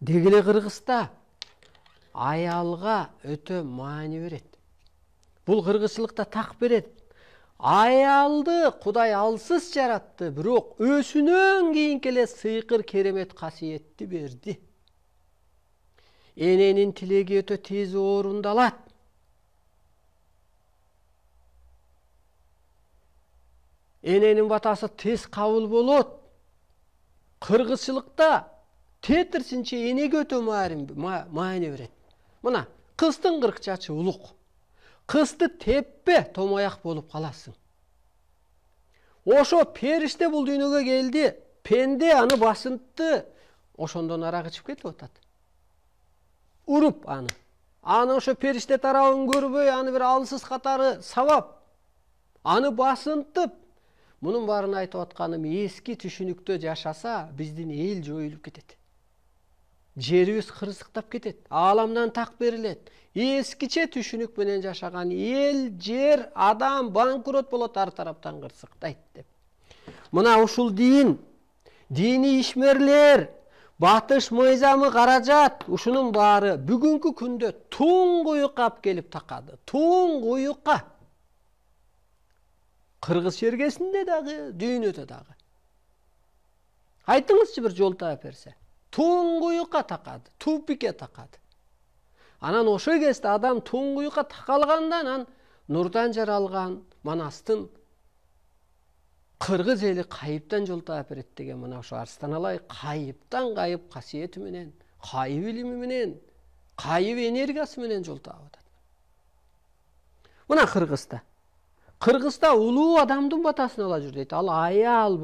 Дегеле Кыргызда аялга өтө маани берет. Бул кыргызчылыкта так берет. Аялды Кудай алсыз жаратты, бирок өзүнөн кийинки эле сыйкыр керемет касиетти берди. Эненин тилеги өтө тез орундалат. Эненин батасы тез кабыл болот. Кыргызчылыкта тетирсинче энеге өтө маани берет. Мына кыздын кыркчачы улук. Кызды теппе, томаяк болуп каласың. Ошо периште бул дүйнөгө келди, пенде аны басынтты, ошондон арак ичип кетип атат. Уруп аны. Аны ошо периште тарабын көрбөй, аны бир алсыз катары сабап, аны басынтып, мунун баарын айтып атканым эски түшүнүктө жашаса, биздин эл жоюлуп кетет. Жерибиз кырсыктап кетет, ааламдан так берилет. Эскиче түшүнүк менен жашаган эл, жер, адам банкрот болот, ар тараптан кырсыктайт деп. Мына ушул дини ишмерлер, батыш мыйзамы, каражат, ушунун баары бүгүнкү күндө туңгуюкка алып келип такады. Туңгуюкка. Кыргыз чергесинде дагы, дүйнөдө дагы. Айтыңызчы бир жол таап берсе. Туңгуюкка такады, тупикке такады. Анан ошо кезде адам туңгуюкка такалгандан анан нурдан жаралган манастын кыргыз эли кайыптан жол таап берет деген мына ошо Арстаналай кайыптан кайып касиети менен, кайып илими менен, кайып энергиясы менен жол таап атат. Мына Кыргызда улуу адамдын батасын ала жүр дейт. Ал аял